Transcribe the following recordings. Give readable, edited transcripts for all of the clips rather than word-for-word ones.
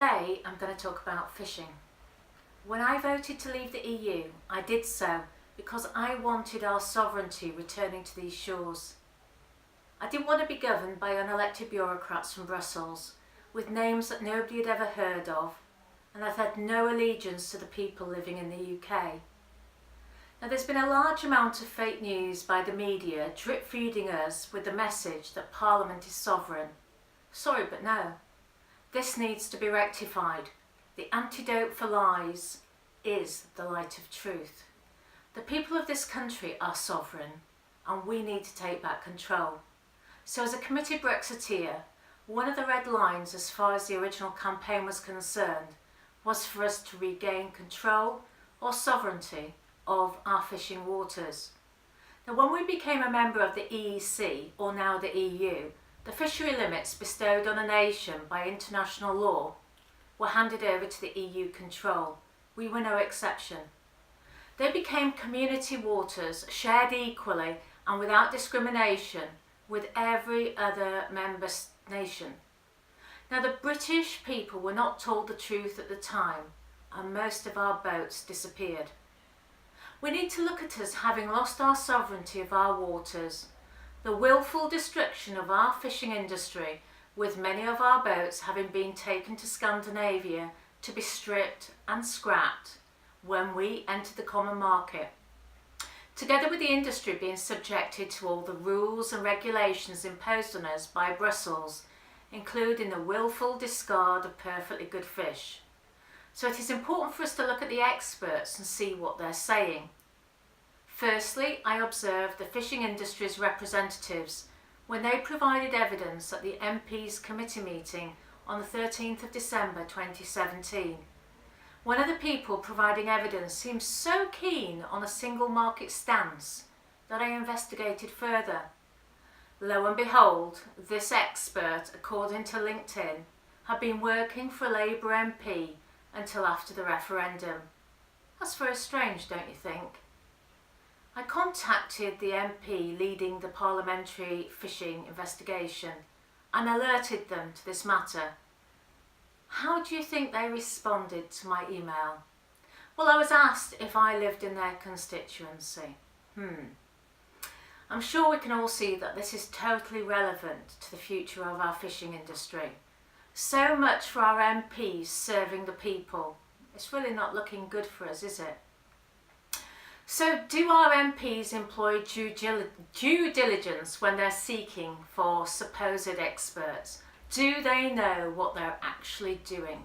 Today I'm going to talk about fishing. When I voted to leave the EU, I did so because I wanted our sovereignty returning to these shores. I didn't want to be governed by unelected bureaucrats from Brussels with names that nobody had ever heard of, and I've had no allegiance to the people living in the UK. Now, there's been a large amount of fake news by the media drip feeding us with the message that Parliament is sovereign. Sorry, but no. This needs to be rectified. The antidote for lies is the light of truth. The people of this country are sovereign, and we need to take back control. So as a committed Brexiteer, one of the red lines as far as the original campaign was concerned was for us to regain control or sovereignty of our fishing waters. Now, when we became a member of the EEC, or now the EU, the fishery limits bestowed on a nation by international law were handed over to the EU control. We were no exception. They became community waters, shared equally and without discrimination with every other member nation. Now, the British people were not told the truth at the time, and most of our boats disappeared. We need to look at us having lost our sovereignty of our waters, the willful destruction of our fishing industry, with many of our boats having been taken to Scandinavia to be stripped and scrapped when we entered the common market, together with the industry being subjected to all the rules and regulations imposed on us by Brussels, including the willful discard of perfectly good fish. So it is important for us to look at the experts and see what they're saying. Firstly, I observed the fishing industry's representatives when they provided evidence at the MP's committee meeting on the 13th of December 2017. One of the people providing evidence seemed so keen on a single market stance that I investigated further. Lo and behold, this expert, according to LinkedIn, had been working for a Labour MP until after the referendum. That's very strange, don't you think? I contacted the MP leading the parliamentary fishing investigation and alerted them to this matter. How do you think they responded to my email? Well, I was asked if I lived in their constituency. I'm sure we can all see that this is totally relevant to the future of our fishing industry. So much for our MPs serving the people. It's really not looking good for us, is it? So do our MPs employ due diligence when they're seeking for supposed experts? Do they know what they're actually doing?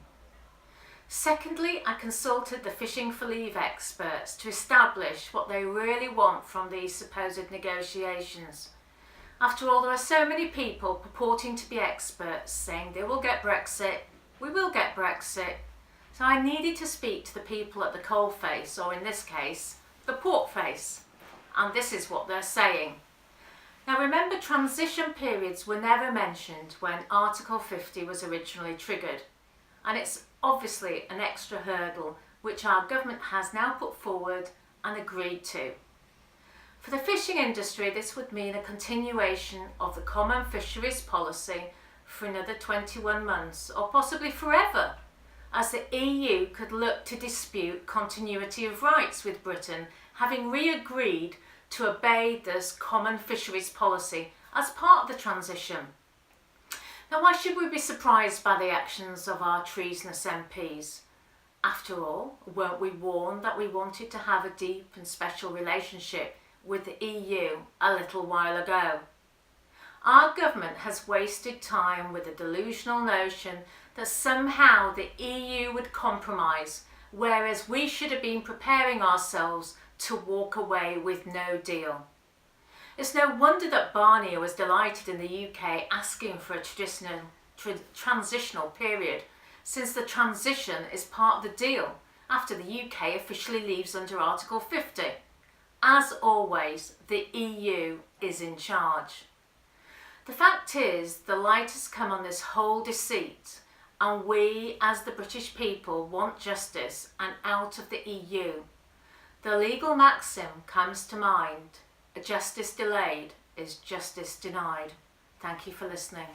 Secondly, I consulted the Fishing for Leave experts to establish what they really want from these supposed negotiations. After all, there are so many people purporting to be experts saying they will get Brexit, we will get Brexit. So I needed to speak to the people at the coalface, or in this case, the port face. And this is what they're saying. Now remember, transition periods were never mentioned when Article 50 was originally triggered. And it's obviously an extra hurdle which our government has now put forward and agreed to. For the fishing industry, this would mean a continuation of the common fisheries policy for another 21 months or possibly forever, as the EU could look to dispute continuity of rights with Britain, having re-agreed to obey this common fisheries policy as part of the transition. Now, why should we be surprised by the actions of our treasonous MPs? After all, weren't we warned that we wanted to have a deep and special relationship with the EU a little while ago? Our government has wasted time with the delusional notion that somehow the EU would compromise, whereas we should have been preparing ourselves to walk away with no deal. It's no wonder that Barnier was delighted in the UK asking for a transitional period, since the transition is part of the deal after the UK officially leaves under Article 50. As always, the EU is in charge. The fact is, the light has come on this whole deceit, and we as the British people want justice and out of the EU. The legal maxim comes to mind: justice delayed is justice denied. Thank you for listening.